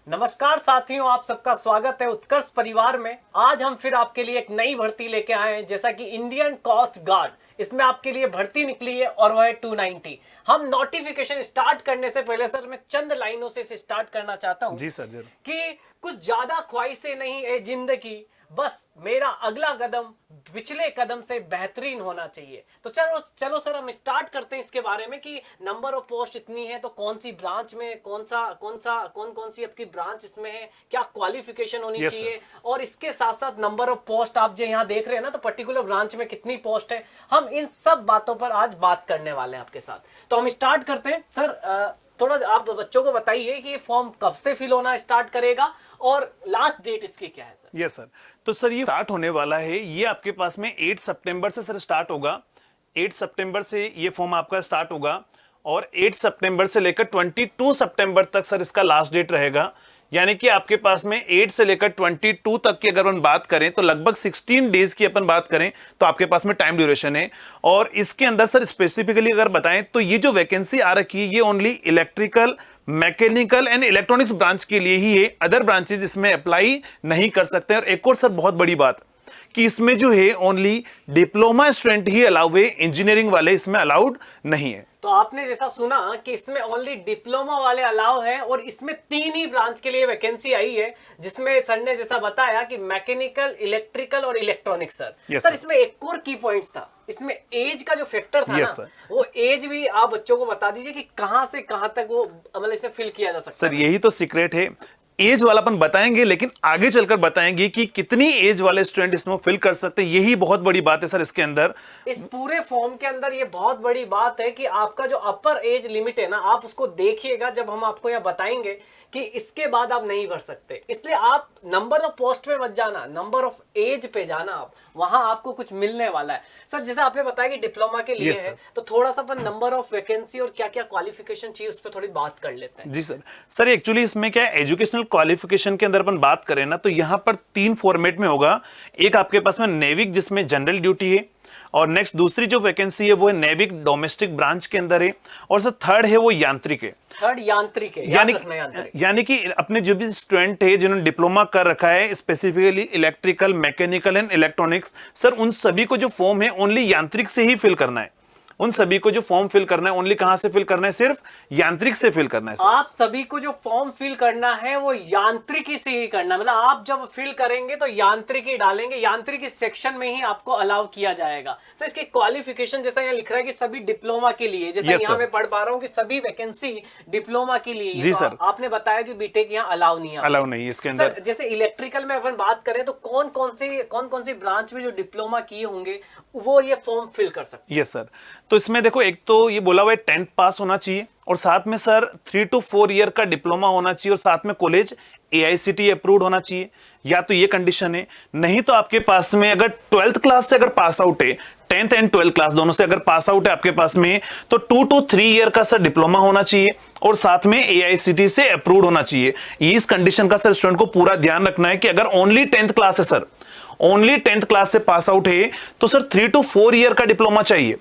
नमस्कार साथियों, आप सबका स्वागत है उत्कर्ष परिवार में। आज हम फिर आपके लिए एक नई भर्ती लेके आए हैं, जैसा कि इंडियन कोस्ट गार्ड। इसमें आपके लिए भर्ती निकली है और वह है 290। हम नोटिफिकेशन स्टार्ट करने से पहले सर मैं चंद लाइनों से इसे स्टार्ट करना चाहता हूं। जी सर, जरूर। कि कुछ ज्यादा ख्वाहिशें नहीं है जिंदगी, बस मेरा अगला कदम पिछले कदम से बेहतरीन होना चाहिए। तो चलो सर हम स्टार्ट करते हैं इसके बारे में कि नंबर ऑफ पोस्ट इतनी है तो कौन सी ब्रांच में कौन कौन सी आपकी ब्रांच इसमें है, क्या क्वालिफिकेशन होनी चाहिए, और इसके साथ साथ नंबर ऑफ पोस्ट आप जो यहाँ देख रहे हैं ना, तो पर्टिकुलर ब्रांच में कितनी पोस्ट है, हम इन सब बातों पर आज बात करने वाले हैं आपके साथ। तो हम स्टार्ट करते हैं। सर थोड़ा आप बच्चों को बताइए कि ये फॉर्म कब से फिल होना स्टार्ट करेगा और लास्ट डेट इसकी क्या है सर? यस सर, तो सर ये स्टार्ट होने वाला है, ये आपके पास में 8 सितंबर से सर स्टार्ट होगा। 8 सितंबर से ये फॉर्म आपका स्टार्ट होगा और 8 सितंबर से लेकर 22 सितंबर तक सर इसका लास्ट डेट रहेगा। यानी कि आपके पास में 8 से लेकर 22 तक की अगर अपन बात करें तो लगभग 16 डेज की अपन बात करें तो आपके पास में टाइम ड्यूरेशन है। और इसके अंदर सर स्पेसिफिकली अगर बताएं तो ये जो वैकेंसी आ रखी है ये only electrical, mechanical and electronics branch के लिए ही है। अदर ब्रांचेज इसमें अप्लाई नहीं कर सकते। और एक और सर बहुत बड़ी बात कि इसमें जो है ओनली डिप्लोमा स्टूडेंट ही अलाउ है, इंजीनियरिंग वाले इसमें अलाउड नहीं है। तो आपने जैसा सुना कि इसमें ओनली डिप्लोमा वाले अलाउ है और इसमें 3 ही ब्रांच के लिए वैकेंसी आई है, जिसमें सर ने जैसा बताया कि मैकेनिकल, इलेक्ट्रिकल और इलेक्ट्रॉनिक्स। सर सर इसमें एक और की पॉइंट्स था, इसमें एज का जो फैक्टर था ना, वो एज भी आप बच्चों को बता दीजिए कि कहां से कहां तक वो मतलब इसे फिल किया जा सकता है। सर यही तो सीक्रेट है, एज वाला अपन बताएंगे लेकिन आगे चलकर बताएंगे कि कितनी एज वाले स्टूडेंट इसमें फिल कर सकते हैं। यही बहुत बड़ी बात है सर इसके अंदर। इस पूरे फॉर्म के अंदर ये बहुत बड़ी बात है कि आपका जो अपर एज लिमिट है ना, आप उसको देखिएगा जब हम आपको यह बताएंगे कि इसके बाद आप नहीं भर सकते। इसलिए आप नंबर ऑफ पोस्ट पे मत जाना, नंबर ऑफ एज पे जाना, आप वहां आपको कुछ मिलने वाला है। सर जैसा आपने बताया कि डिप्लोमा के लिए है, तो थोड़ा सा अपन नंबर ऑफ वैकेंसी और क्या क्या क्वालिफिकेशन चाहिए उस पर थोड़ी बात कर लेते हैं। जी सर, सर एक्चुअली इसमें क्या है, एजुकेशनल क्वालिफिकेशन के अंदर अपन बात करें ना तो यहाँ पर 3 फॉर्मेट में होगा। एक आपके पास में नेविक जिसमें जनरल ड्यूटी है, और नेक्स्ट दूसरी जो वैकेंसी है वो है नेविक डोमेस्टिक ब्रांच के अंदर है, और सर थर्ड है वो यांत्रिक है। थर्ड यांत्रिक है, यानी कि अपने जो भी स्टूडेंट है जिन्होंने डिप्लोमा कर रखा है specifically electrical, mechanical and electronics, sir उन सभी को जो फॉर्म है ओनली यांत्रिक से ही फिल करना है। उन सभी को जो फॉर्म फिल करना है ओनली कहां से फिल करना है, सिर्फ यांत्रिक से फिल करना है सर। आप सभी को जो फॉर्म फिल करना है वो यांत्रिकी से ही करना, मतलब आप जब फिल करेंगे तो यांत्रिकी डालेंगे, यांत्रिकी सेक्शन में ही आपको अलाउ किया जाएगा। सर इसकी क्वालिफिकेशन जैसा यहाँ लिख रहा है कि सभी डिप्लोमा के लिए, जैसा यहाँ मैं पढ़ पा रहा हूँ कि सभी वैकेंसी डिप्लोमा के लिए। जी तो सर, आपने बताया कि बीटेक यहाँ अलाउ नहीं है, अलाउ नहीं है इसके अंदर। जैसे इलेक्ट्रिकल में अपन बात करें तो कौन कौन सी ब्रांच में जो डिप्लोमा किए होंगे वो ये फॉर्म फिल कर सकते हैं? यस सर, तो इसमें देखो एक तो ये बोला हुआ है 10th पास होना चाहिए, और साथ में सर 3 to 4 ईयर का डिप्लोमा होना चाहिए, और साथ में कॉलेज AICTE अप्रूव्ड होना चाहिए। या तो ये कंडीशन है, नहीं तो आपके पास में अगर 12th क्लास से अगर पास आउट है, 10th एंड 12th क्लास दोनों से अगर पास आउट है आपके पास में, तो 2 to 3 ईयर का सर डिप्लोमा होना चाहिए, और साथ में AICTE से अप्रूव्ड होना चाहिए। इस कंडीशन का सर स्टूडेंट को पूरा ध्यान रखना है कि अगर ओनली 10th क्लास है सर, ओनली 10th क्लास से पास आउट है तो सर 3 to 4 ईयर का डिप्लोमा चाहिए।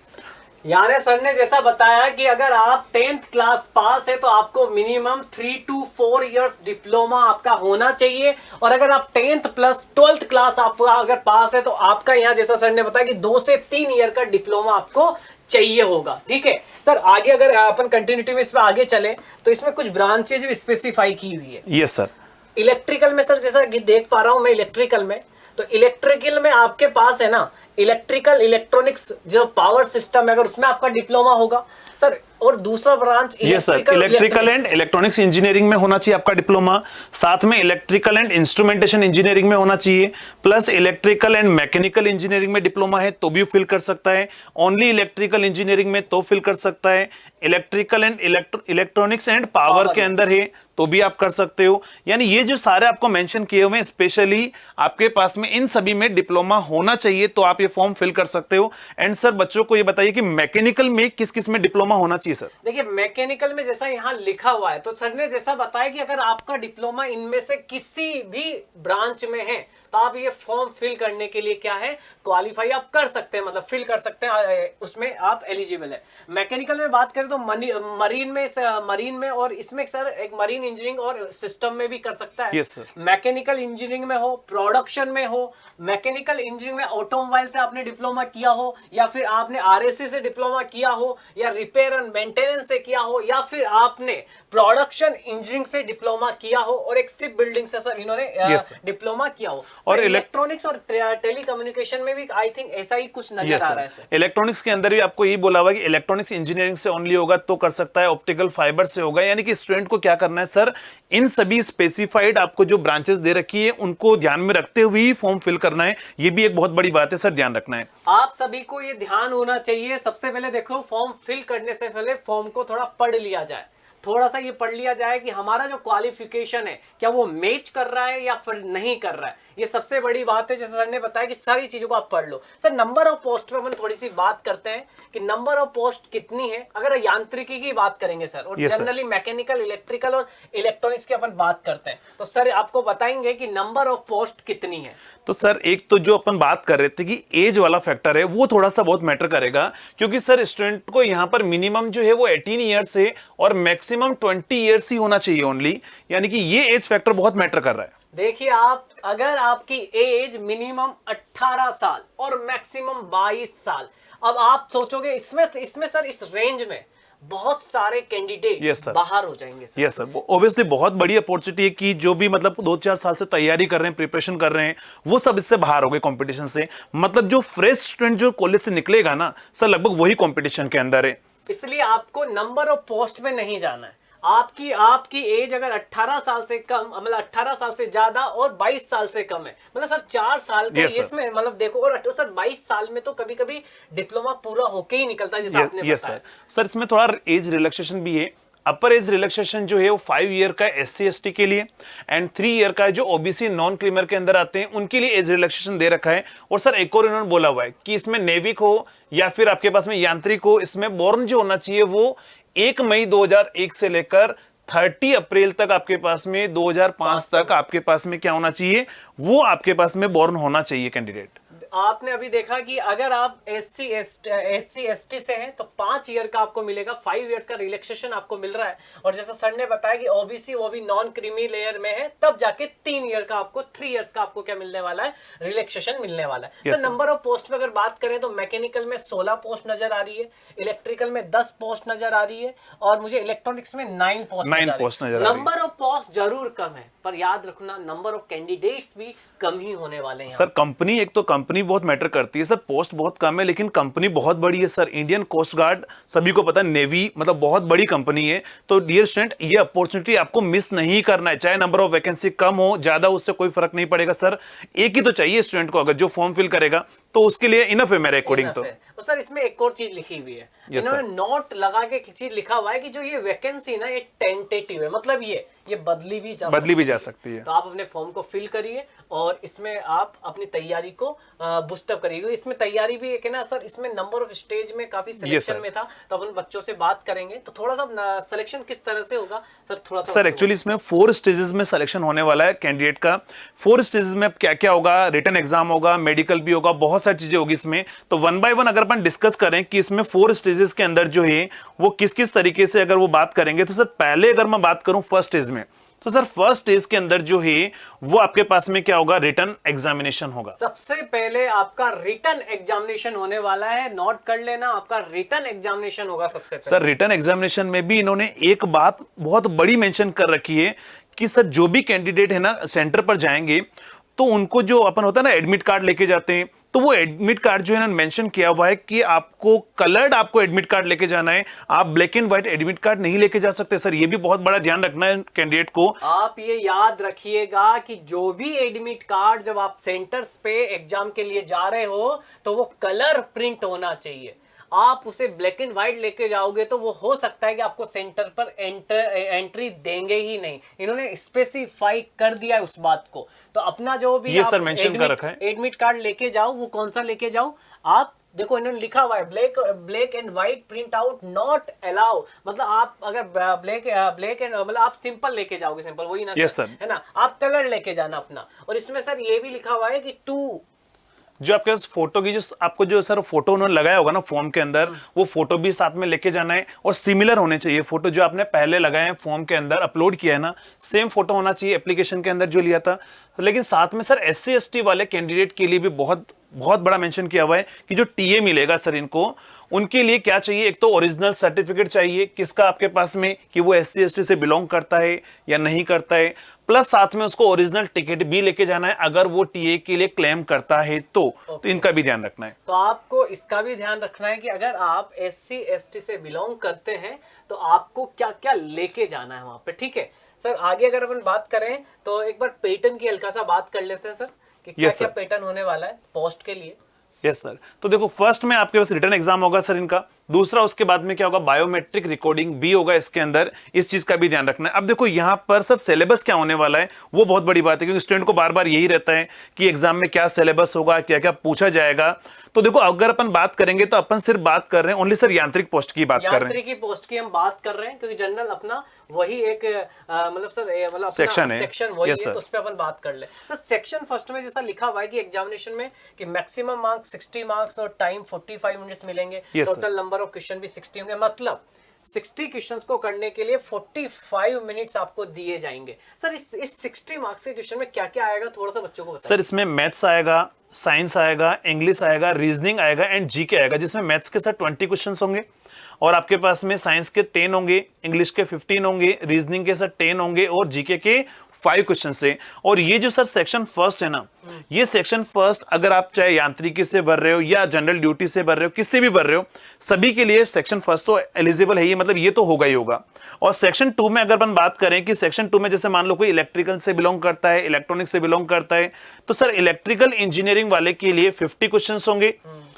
यानी सर ने जैसा बताया कि अगर आप 10th क्लास पास है तो आपको मिनिमम 3 to 4 इयर्स डिप्लोमा आपका होना चाहिए, और अगर आप 10th प्लस 12th क्लास आपका अगर पास है तो आपका यहाँ जैसा सर ने बताया कि 2 से 3 ईयर का डिप्लोमा आपको चाहिए होगा। ठीक है सर, आगे अगर अपन कंटिन्यूटी में इस पर आगे चले तो इसमें कुछ ब्रांचेज भी स्पेसिफाई की हुई है। यस सर, इलेक्ट्रिकल में सर जैसा देख पा रहा हूं मैं इलेक्ट्रिकल में, तो इलेक्ट्रिकल में आपके पास है ना इलेक्ट्रिकल इलेक्ट्रॉनिक्स जो पावर सिस्टम है, अगर उसमें आपका डिप्लोमा होगा सर, और दूसरा branch electrical and electronics engineering में होना चाहिए आपका डिप्लोमा, साथ में इलेक्ट्रिकल एंड इंस्ट्रूमेंटेशन इंजीनियरिंग में होना चाहिए, plus electrical and mechanical engineering में डिप्लोमा है तो भी फिल कर सकता है, ओनली इलेक्ट्रिकल इंजीनियरिंग में तो फिल कर सकता है, electrical and electronics and power के अंदर है तो भी आप कर सकते हो। यानी ये जो सारे आपको मेंशन किए हुए हैं स्पेशली आपके पास में इन सभी में डिप्लोमा होना चाहिए तो आप ये फॉर्म फिल कर सकते हो। एंड सर बच्चों को ये बताइए कि मैकेनिकल में किस किस में डिप्लोमा होना चाहिए जी सर। देखिए मैकेनिकल में जैसा यहाँ लिखा हुआ है, तो सर ने जैसा बताया कि अगर आपका डिप्लोमा इनमें से किसी भी ब्रांच में है तो आप ये फॉर्म फिल करने के लिए क्या है, क्वालिफाई आप कर सकते हैं, मतलब फिल कर सकते हैं, उसमें आप एलिजिबल है। मैकेनिकल में बात करें तो मरीन में और इसमें सर एक मरीन इंजीनियरिंग और सिस्टम में भी कर सकता है। Yes sir. मैकेनिकल इंजीनियरिंग में हो, प्रोडक्शन में हो, मैकेनिकल इंजीनियरिंग में ऑटोमोबाइल से आपने डिप्लोमा किया हो, या फिर आपने आरएससी से डिप्लोमा किया हो, या रिपेयर एंड मेंटेनेंस से किया हो, या फिर आपने प्रोडक्शन इंजीनियरिंग से डिप्लोमा किया हो, और एक शिप बिल्डिंग से सर इन्होंने डिप्लोमा किया हो। और इलेक्ट्रॉनिक्स और टेलीकम्युनिकेशन में भी आई थिंक ऐसा ही कुछ नजर आ रहा है सर। इलेक्ट्रॉनिक्स के अंदर भी आपको यही बोला हुआ कि इलेक्ट्रॉनिक्स इंजीनियरिंग से ओनली होगा तो कर सकता है, ऑप्टिकल फाइबर से होगा। यानी कि स्टूडेंट को क्या करना है सर, इन सभी स्पेसिफाइड आपको जो ब्रांचेस दे रखी है उनको ध्यान में रखते हुए ही फॉर्म फिल करना है। ये भी एक बहुत बड़ी बात है सर, ध्यान रखना है। आप सभी को ये ध्यान होना चाहिए। सबसे पहले देखो, फॉर्म फिल करने से पहले फॉर्म को थोड़ा पढ़ लिया जाए, थोड़ा सा ये पढ़ लिया जाए कि हमारा जो क्वालिफिकेशन है क्या वो मैच कर रहा है या फिर नहीं कर रहा है। ये सबसे बड़ी बात है। जैसे सर ने बताया कि सारी चीजों को आप पढ़ लो। सर नंबर ऑफ पोस्ट पे अपन थोड़ी सी बात करते हैं कि नंबर ऑफ पोस्ट कितनी है। अगर यांत्रिकी की बात करेंगे सर, और जनरली मैकेनिकल, इलेक्ट्रिकल और इलेक्ट्रॉनिक्स की अपन बात करते हैं, तो सर आपको बताएंगे कि नंबर ऑफ पोस्ट कितनी है। तो सर एक तो जो अपन बात कर रहे थे कि एज वाला फैक्टर है वो थोड़ा सा बहुत मैटर करेगा, क्योंकि सर स्टूडेंट को यहाँ पर मिनिमम जो है वो 18 ईयर्स से और मैक्सिमम 20 ईयर्स ही होना चाहिए ओनली। यानी कि ये एज फैक्टर बहुत मैटर कर रहा है। देखिए, आप अगर आपकी एज मिनिमम 18 साल और मैक्सिमम 22 साल, अब आप सोचोगे इसमें सर इस रेंज में बहुत सारे कैंडिडेट बाहर हो जाएंगे सर। यस सर, ऑब्वियसली बहुत बड़ी अपॉर्चुनिटी है कि जो भी मतलब 2-4 साल से तैयारी कर रहे हैं, प्रिपरेशन कर रहे हैं, वो सब इससे बाहर हो गए कंपटीशन से। मतलब जो फ्रेश स्टूडेंट जो कॉलेज से निकलेगा ना सर, लगभग वही कंपटीशन के अंदर है। इसलिए आपको नंबर ऑफ पोस्ट में नहीं जाना है। आपकी एज अगर 18 साल से कम, मतलब 18 साल से ज्यादा और 22 साल से कम है, मतलब सर 4 साल का इसमें मतलब देखो, और सर 22 साल में तो कभी कभी डिप्लोमा पूरा होके ही निकलता है, जैसे आपने बताया। सर इसमें थोड़ा एज रिलैक्सेशन भी है। अपर एज रिलैक्सेशन जो है वो 5 ईयर का है SC ST के लिए, एंड 3 ईयर का है जो OBC नॉन क्रीमर के अंदर आते हैं, उनके लिए एज रिलैक्सेशन दे रखा है। और सर एक और इन्होंने बोला हुआ है कि इसमें नेविक हो या फिर आपके पास में यांत्रिक हो, इसमें बोर्न जो होना चाहिए वो 1 मई 2001 से लेकर 30 अप्रैल तक आपके पास में 2005 तक आपके पास में क्या होना चाहिए, वो आपके पास में बोर्न होना चाहिए कैंडिडेट। आपने अभी देखा कि अगर आप SC ST से हैं तो 5 ईयर का आपको मिलेगा, 5 ईयर्स का रिलैक्सेशन आपको मिल रहा है। और जैसा सर ने बताया कि OBC वो भी नॉन क्रीमी लेयर में है, तब जाके 3 ईयर का आपको 3 ईयर्स का आपको क्या मिलने वाला है, रिलैक्सेशन मिलने वाला है। तो नंबर ऑफ पोस्ट पे अगर बात करें तो मैकेनिकल में 16 पोस्ट नजर आ रही है, इलेक्ट्रिकल में 10 पोस्ट नजर आ रही है, और मुझे इलेक्ट्रॉनिक्स में 9 पोस्ट नजर आ रही है। नंबर ऑफ पोस्ट जरूर कम है, पर याद रखना नंबर ऑफ कैंडिडेट्स भी कम ही होने वाले हैं। सर कंपनी, एक तो कंपनी बहुत मैटर करती है सर। पोस्ट बहुत कम है लेकिन कंपनी बहुत बड़ी है सर। इंडियन कोस्ट गार्ड सभी को पता है, नेवी मतलब बहुत बड़ी कंपनी है। तो डियर स्टूडेंट, ये अपॉर्चुनिटी आपको मिस नहीं करना है। चाहे नंबर ऑफ वैकेंसी कम हो ज्यादा, उससे कोई फर्क नहीं पड़ेगा सर। एक ही तो चाहिए स्टूडेंट को, अगर जो फॉर्म फिल करेगा तो उसके लिए इनफ है मेरे अकॉर्डिंग। तो सर इसमें एक और चीज लिखी हुई है, इन्होंने नोट लगा के चीज लिखा हुआ है कि जो ये वैकेंसी ना ये टेंटेटिव है, मतलब ये बदली भी जा सकती है। तो आप अपने फॉर्म को फिल करिए और इसमें आप अपनी तैयारी को बूस्टअप करिए। इसमें तैयारी भी एक है ना सर, इसमें नंबर ऑफ स्टेज में काफी सिलेक्शन में था, तो अपन बच्चों से बात करेंगे तो थोड़ा सा सिलेक्शन किस तरह से होगा सर, थोड़ा सा। सर एक्चुअली इसमें 4 स्टेजेस में सिलेक्शन होने वाला है कैंडिडेट का। 4 स्टेजेस में क्या क्या होगा, रिटन एग्जाम होगा, मेडिकल भी होगा, बहुत सारी चीजें होगी इसमें। तो 1 बाय 1 अगर अपन डिस्कस करें कि इसमें 4 स्टेजेस के अंदर जो है वो किस किस तरीके से अगर वो बात करेंगे, तो सर पहले अगर मैं बात करूं फर्स्ट स्टेज में, तो सर फर्स्ट स्टेज के अंदर जो है वो आपके पास में क्या होगा, रिटन एग्जामिनेशन होगा। सबसे पहले आपका रिटन एग्जामिनेशन होने वाला है, नोट कर लेना, आपका रिटन एग्जामिनेशन होगा सबसे पहले। सर रिटन एग्जामिनेशन में भी इन्होंने एक बात बहुत बड़ी मेंशन कर रखी है कि सर जो भी कैंडिडेट है ना सेंटर पर जाएंगे तो उनको जो अपन होता है ना एडमिट कार्ड लेके जाते हैं, तो वो एडमिट कार्ड जो है ना मेंशन किया हुआ है कि आपको कलर्ड आपको एडमिट कार्ड लेके जाना है, आप black and white admit card नहीं लेके जा सकते। सर ये भी बहुत बड़ा ध्यान रखना है कैंडिडेट को। आप ये याद रखिएगा कि जो भी एडमिट कार्ड जब आप सेंटर्स पे एग्जाम के लिए जा रहे हो तो वो कलर प्रिंट होना चाहिए। आप उसे ब्लैक एंड व्हाइट लेके जाओगे तो वो हो सकता है कि आपको सेंटर पर एंट्री देंगे ही नहीं। इन्होंने स्पेसिफाई कर दिया है उस बात को। तो अपना जो भी ये सर मेंशन कर रखा है, एडमिट कार्ड लेके जाओ, वो कौन सा लेके जाओ, आप देखो इन्होंने लिखा हुआ है black and white print out not allow, मतलब आप अगर ब्लैक एंड मतलब आप सिंपल लेके जाओगे, सिंपल वही ना Yes, सर, sir. है ना, आप कलर लेके जाना अपना। और इसमें सर ये भी लिखा हुआ है कि जो आपके पास फोटो की जो आपको जो सर फोटो उन्होंने लगाया होगा ना फॉर्म के अंदर, वो फोटो भी साथ में लेके जाना है और सिमिलर होने चाहिए। फोटो जो आपने पहले लगाए हैं फॉर्म के अंदर अपलोड किया है ना, सेम फोटो होना चाहिए एप्लीकेशन के अंदर जो लिया था। लेकिन साथ में सर SC ST वाले कैंडिडेट के लिए भी बहुत बहुत बड़ा मेंशन किया हुआ है कि जो TA मिलेगा सर इनको, उनके लिए क्या चाहिए, एक तो ओरिजिनल सर्टिफिकेट चाहिए किसका आपके पास में कि वो SC ST से बिलोंग करता है या नहीं करता है, प्लस साथ में उसको ओरिजिनल टिकट भी लेके जाना है अगर वो TA के लिए क्लेम करता है तो इनका भी ध्यान रखना है। तो आपको इसका भी ध्यान रखना है कि अगर आप SC ST से बिलोंग करते हैं तो आपको क्या क्या लेके जाना है वहां पे, ठीक है सर। आगे अगर अपन बात करें तो एक बार पैटर्न की हल्का सा बात कर लेते हैं सर कि क्या क्या पैटर्न होने वाला है पोस्ट के लिए। यस सर, तो देखो फर्स्ट में आपके पास रिटन एग्जाम होगा सर इनका, दूसरा उसके बाद में क्या होगा, बायोमेट्रिक रिकॉर्डिंग भी होगा इसके अंदर, इस चीज का भी ध्यान रखना है। अब देखो यहाँ पर सर सिलेबस क्या होने वाला है वो बहुत बड़ी बात है, क्योंकि स्टूडेंट को बार बार यही रहता है कि एग्जाम में क्या सिलेबस होगा, क्या क्या पूछा जाएगा। तो देखो अगर अपन बात करेंगे तो अपन सिर्फ बात कर रहे हैं ओनली सर यांत्रिक पोस्ट की बात कर रहे हैं, यांत्रिकी पोस्ट की हम बात कर रहे हैं, क्योंकि जनरल अपना वही एक मतलब सर मतलब सेक्शन है, सेक्शन वही yes, है, तो उस पे अपन बात कर ले सर। सेक्शन फर्स्ट में जैसा लिखा हुआ है कि एग्जामिनेशन में कि मैक्सिमम मार्क्स 60 मार्क्स और टाइम 45 मिनट्स मिलेंगे, yes, total number of question भी 60 होंगे, मतलब 60 क्वेश्चंस को करने के लिए 45 मिनट्स आपको दिए जाएंगे। सर इस 60 मार्क्स के क्वेश्चन में क्या क्या आएगा, थोड़ा सा बच्चों को बताइए। सर इसमें मैथ्स आएगा, साइंस आएगा, इंग्लिश आएगा, रीजनिंग आएगा एंड जीके आएगा, जिसमें मैथ्स के साथ 20 क्वेश्चन होंगे और आपके पास में साइंस के 10 होंगे, इंग्लिश के 15 होंगे, रीजनिंग के साथ 10 होंगे और जीके के 5 क्वेश्चन से। और ये जो सर सेक्शन फर्स्ट है ना, ये सेक्शन फर्स्ट अगर आप चाहे यांत्रिकी से भर रहे हो या जनरल ड्यूटी से भर रहे हो, किससे भी भर रहे हो, सभी के लिए सेक्शन फर्स्ट तो एलिजिबल है ही, मतलब ये तो होगा ही होगा। और सेक्शन 2 में अगर अपन बात करें कि सेक्शन 2 में जैसे मान लो कोई इलेक्ट्रिकल से बिलोंग करता है, इलेक्ट्रॉनिक से बिलोंग करता है, तो सर इलेक्ट्रिकल इंजीनियरिंग वाले के लिए 50 क्वेश्चन होंगे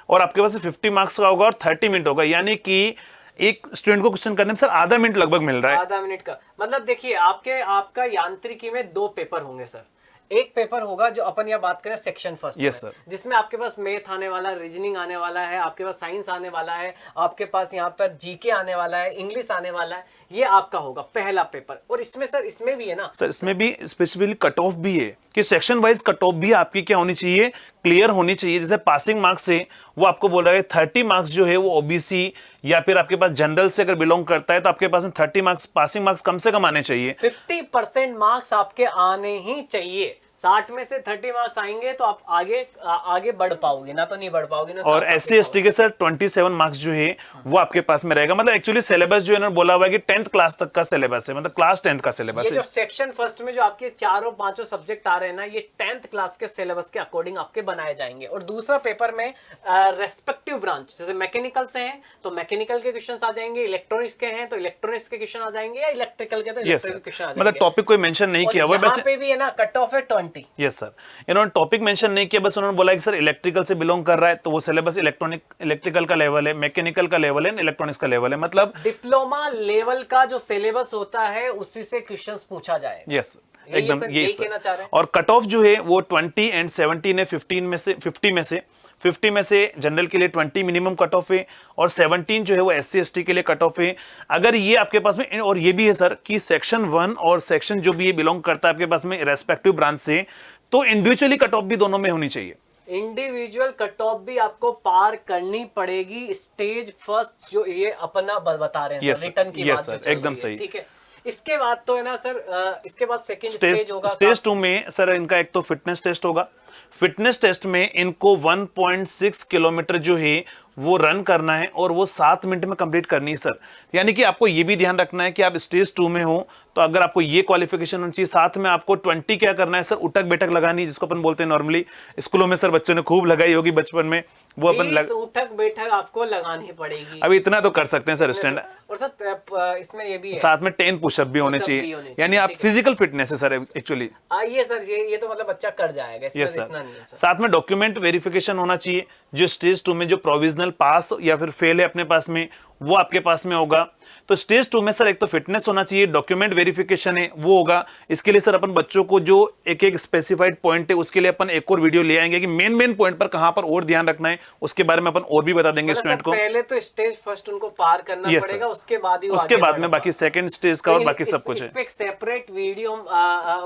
और आपके पास 50 मार्क्स का होगा और 30 मिनट होगा, यानी कि एक स्टूडेंट को क्वेश्चन करने में सर आधा मिनट लगभग मिल रहा है। आधा मिनट का मतलब देखिए आपका यांत्रिकी में 2 पेपर होंगे सर। एक पेपर होगा जो अपन यहाँ बात करें सेक्शन फर्स्ट yes, में, जिसमें आपके पास मैथ आने वाला है, रीजनिंग आने वाला है, आपके पास साइंस आने वाला है, आपके पास यहाँ पर जीके आने वाला है, इंग्लिश आने वाला है, ये आपका होगा पहला पेपर। और इसमें सर इसमें भी है ना सर, इसमें भी स्पेसिफिकली कट ऑफ भी है कि सेक्शन वाइज कट ऑफ भी आपकी क्या होनी चाहिए, क्लियर होनी चाहिए। जैसे पासिंग मार्क्स से वो आपको बोल रहा है 30 मार्क्स जो है वो ओबीसी या फिर आपके पास जनरल से अगर बिलोंग करता है तो आपके पास में 30 मार्क्स पासिंग मार्क्स कम से कम आने चाहिए। 50% मार्क्स आपके आने ही चाहिए। 60 में से 30 मार्क्स आएंगे तो आप आगे बढ़ पाओगे, ना तो नहीं बढ़ पाओगे ना। और SC ST के सर 27 मार्क्स जो है वो आपके पास में रहेगा। मतलब एक्चुअली सिलेबस जो है ना बोला हुआ है कि 10th क्लास तक का सिलेबस है, मतलब क्लास 10th का सिलेबस ये है। जो सेक्शन फर्स्ट में जो आपके 4-5 सब्जेक्ट आ रहे हैं ना, ये 10th क्लास के सिलेबस के अकॉर्डिंग आपके बनाए जाएंगे। और दूसरा पेपर में रेस्पेक्टिव ब्रांच, जैसे मैकेनिकल से हैं तो मैकेनिकल के क्वेश्चन आ जाएंगे, इलेक्ट्रॉनिक्स के हैं तो इलेक्ट्रॉनिक्स के क्वेश्चन आ जाएंगे, या इलेक्ट्रिकल के तो इलेक्ट्रिकल क्वेश्चन आ जाएंगे। मतलब टॉपिक कोई मेंशन नहीं किया हुआ है, यहाँ पे भी है ना कट ऑफ है 20। यस सर, इन्होंने टॉपिक मेंशन नहीं किया, बस उन्होंने बोला कि सर इलेक्ट्रिकल से बिलोंग कर रहा है तो वो सिलेबस इलेक्ट्रिकल का लेवल है, मैकेनिकल का लेवल है, इलेक्ट्रॉनिक्स का लेवल है, मतलब डिप्लोमा लेवल का जो सिलेबस होता है उसी से क्वेश्चंस पूछा जाए। यस एकदम ये कहना चाह रहे हैं। और कट ऑफ जो है वो 20 एंड 17 है, 50 में से जनरल के लिए 20 मिनिमम कट ऑफ है और 17 जो है वो SC ST के लिए कट ऑफ है। अगर ये आपके पास में, और ये भी है सर कि सेक्शन 1 और सेक्शन जो भी ये बिलोंग करता है आपके पास में रेस्पेक्टिव ब्रांच से, तो इंडिविजुअली कट ऑफ भी दोनों में होनी चाहिए। इंडिविजुअल कट ऑफ भी आपको पार करनी पड़ेगी। स्टेज फर्स्ट जो ये अपना बता रहे हैं रिटर्न की बात जो चल रही है, एकदम सही, ठीक है। इसके बाद तो है ना सर, इसके बाद सेकंड स्टेज होगा। स्टेज 2 में सर इनका एक तो फिटनेस टेस्ट होगा। फिटनेस टेस्ट में इनको 1.6 किलोमीटर जो है वो रन करना है और वो 7 मिनट में कंप्लीट करनी है सर। यानी कि आपको ये भी ध्यान रखना है कि आप स्टेज 2 में हो तो अगर आपको ये क्वालिफिकेशन होनी चाहिए, साथ में आपको 20 क्या करना है सर, उठक बैठक लगानी, जिसको अपन बोलते हैं नॉर्मली स्कूलों में सर बच्चों ने खूब लगाई होगी बचपन में, वो अपन उठक बैठक आपको लगानी पड़ेगी। अभी इतना तो कर सकते हैं सर स्टैंड। और सर इसमें ये भी है साथ में 10 पुशअप भी होने चाहिए, यानी आप फिजिकल फिटनेस है सर एक्चुअली। ये सर ये तो मतलब बच्चा कर जाएगा, इसमें इतना नहीं है सर। साथ में डॉक्यूमेंट वेरिफिकेशन होना चाहिए, जो स्टेज 2 में जो प्रोविजनल पास या फिर फेल है अपने पास में वो आपके पास में होगा। तो तो स्टेज 2 में सर एक तो फिटनेस होना चाहिए, डॉक्यूमेंट वेरिफिकेशन है वो होगा। इसके लिए सर अपन बच्चों को जो एक एक स्पेसिफाइड पॉइंट है उसके लिए अपन एक और वीडियो ले आएंगे कि मेन पॉइंट पर कहां पर और ध्यान रखना है, उसके बारे में अपन और भी बता देंगे स्टूडेंट को। पहले तो स्टेज फर्स्ट उनको पार करना पड़ेगा, उसके बाद ही उसके बाद में बाकी सेकंड स्टेज का और बाकी सब कुछ है। एक सेपरेट वीडियो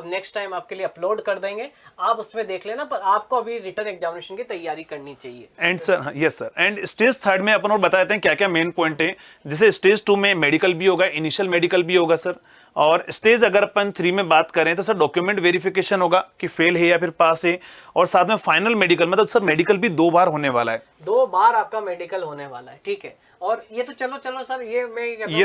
नेक्स्ट टाइम आपके लिए अपलोड कर देंगे, आप उसमें देख लेना, पर आपको अभी रिटन एग्जामिनेशन की तैयारी करनी चाहिए। And sir yes sir, and stage 3 में अपन और बता देते हैं क्या क्या मेन पॉइंट है। जैसे स्टेज 2 में मेडिकल भी होगा, इनिशियल मेडिकल भी होगा सर। और स्टेज अगर अपन 3 में बात करें तो सर डॉक्यूमेंट वेरिफिकेशन होगा कि फेल है या फिर पास है, और साथ में फाइनल मेडिकल, मतलब सर मेडिकल भी 2 बार होने वाला है। 2 बार आपका मेडिकल होने वाला है, ठीक है। और ये तो चलो सर, ये मैं कहता हूं कि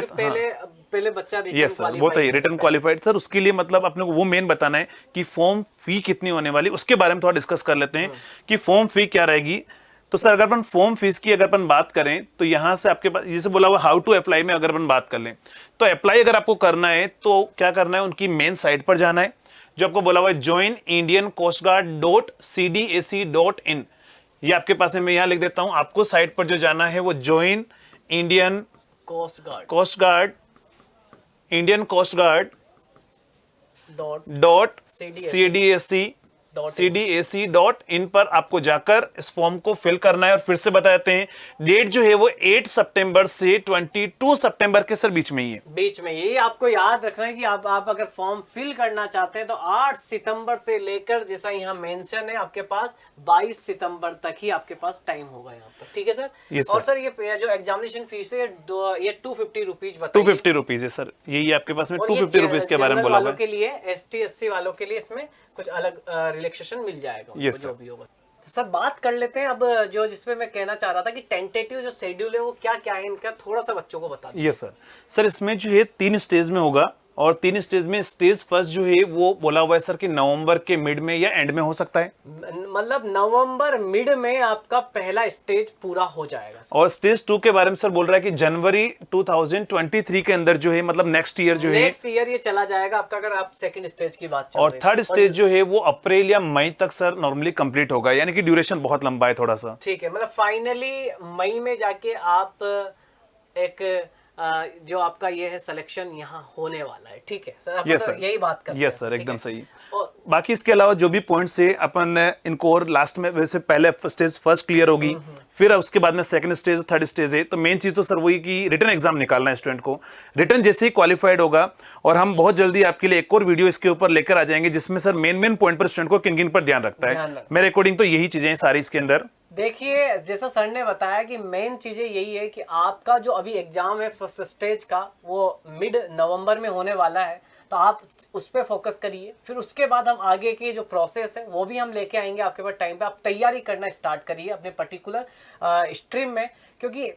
पहले बच्चा यस सर, वो तो रिटर्न क्वालिफाइड सर, उसके लिए मतलब अपने को वो मेन बताना है कि फॉर्म फी कितनी होने वाली, उसके बारे में थोड़ा डिस्कस कर लेते हैं कि फॉर्म फी क्या रहेगी। तो सर अगर अपन फॉर्म फीस की अगर अपन बात करें तो यहां से आपके पास जैसे बोला हुआ हाउ टू अप्लाई में अगर अपन बात कर लें तो अप्लाई अगर आपको करना है तो क्या करना है, उनकी मेन साइट पर जाना है जो आपको बोला हुआ है joinindiancoastguard.cdac.in। ये आपके पास है, मैं यहाँ लिख देता हूं। आपको साइट पर जो जाना है वो join Indian Coast Guard CDAC.in पर आपको जाकर इस फॉर्म को फिल करना है। और फिर से बता देते हैं डेट जो है वो 8 सितंबर से 22 सितंबर के सर बीच में ही है। बीच में यही आपको याद रखना है कि आप अगर फॉर्म फिल करना चाहते हैं तो 8 सितंबर से लेकर, जैसा यहाँ मेंशन है आपके पास, 22 सितंबर तक ही आपके पास टाइम होगा यहाँ पर, ठीक है सर। और सर ये जो एग्जामिनेशन फीस है ये 250 रुपीज बताइए। 250 रुपीज है सर, यही आपके पास में 250 रुपीज के बारे में बोला हुआ है। के लिए ST SC वालों के लिए इसमें कुछ अलग रिलैक्सेशन मिल जाएगा, जो भी होगा। तो सर बात कर लेते हैं अब जो जिसमें मैं कहना चाह रहा था कि टेंटेटिव जो शेड्यूल है वो क्या क्या है इनका, थोड़ा सा बच्चों को बता दीजिए। यस सर, इसमें जो है 3 स्टेज में होगा, और 3 स्टेज में स्टेज फर्स्ट जो है वो बोला हुआ है सर कि नवंबर के मिड में या एंड में हो सकता है, मतलब नवंबर मिड में आपका पहला स्टेज पूरा हो जाएगा सर। और स्टेज 2 के बारे में सर बोल रहा है कि जनवरी 2023 के अंदर जो है, मतलब नेक्स्ट ईयर जो है, नेक्स्ट ईयर ये चला जाएगा आपका, अगर आप सेकंड स्टेज की बात और थर्ड स्टेज जो है वो अप्रैल या मई तक सर नॉर्मली कंप्लीट होगा, यानी कि ड्यूरेशन बहुत लंबा है थोड़ा सा। ठीक है, मतलब फाइनली मई में जाके आप एक जो आपका ये है सिलेक्शन यहाँ होने वाला है, ठीक है सर। यस सर, यही बात करते हैं। यस सर, एकदम सही। बाकी इसके अलावा जो भी पॉइंट्स है अपन इनको और लास्ट में, वैसे पहले स्टेज फर्स्ट क्लियर होगी, फिर उसके बाद में सेकंड स्टेज, थर्ड स्टेज है। तो मेन चीज तो सर वही कि रिटन एग्जाम निकालना है स्टूडेंट को। रिटन जैसे ही क्वालिफाइड होगा, और हम बहुत जल्दी आपके लिए एक और वीडियो इसके ऊपर लेकर आ जाएंगे जिसमें सर मेन पॉइंट पर स्टूडेंट को किन किन पर ध्यान रखता है। मेरे अकॉर्डिंग तो यही चीजें सारी इसके अंदर। देखिए जैसा सर ने बताया कि मेन चीजें यही है कि आपका जो अभी एग्जाम है फर्स्ट स्टेज का वो मिड नवंबर में होने वाला है, तो आप उस पर फोकस करिए। फिर उसके बाद हम आगे की जो प्रोसेस है वो भी हम लेके आएंगे आपके पास टाइम पे। आप तैयारी करना स्टार्ट करिए अपने पर्टिकुलर स्ट्रीम में, क्योंकि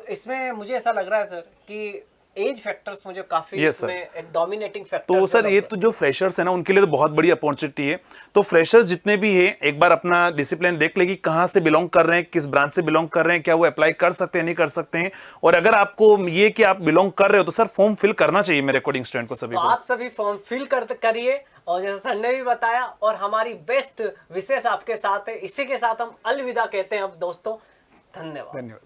इसमें मुझे ऐसा लग रहा है सर कि एज फैक्टर्स मुझे काफी इसमें एक डोमिनेटिंग फैक्टर। तो सर ये तो जो फ्रेशर्स है ना उनके लिए तो बहुत बड़ी अपॉर्चुनिटी है। तो फ्रेशर्स जितने भी हैं एक बार अपना डिसिप्लिन देख ले कि कहाँ से बिलोंग कर रहे हैं, किस ब्रांच से बिलोंग कर रहे हैं, क्या वो अप्लाई कर सकते हैं नहीं कर सकते हैं। और अगर आपको ये कि आप बिलोंग कर रहे हो तो सर फॉर्म फिल करना चाहिए मेरे अकॉर्डिंग स्टूडेंट को सभी को। आप सभी फॉर्म फिल करिए, और जैसा सर ने भी बताया, और हमारी बेस्ट विशेष आपके साथ है। इसी के साथ हम अलविदा कहते हैं अब दोस्तों, धन्यवाद।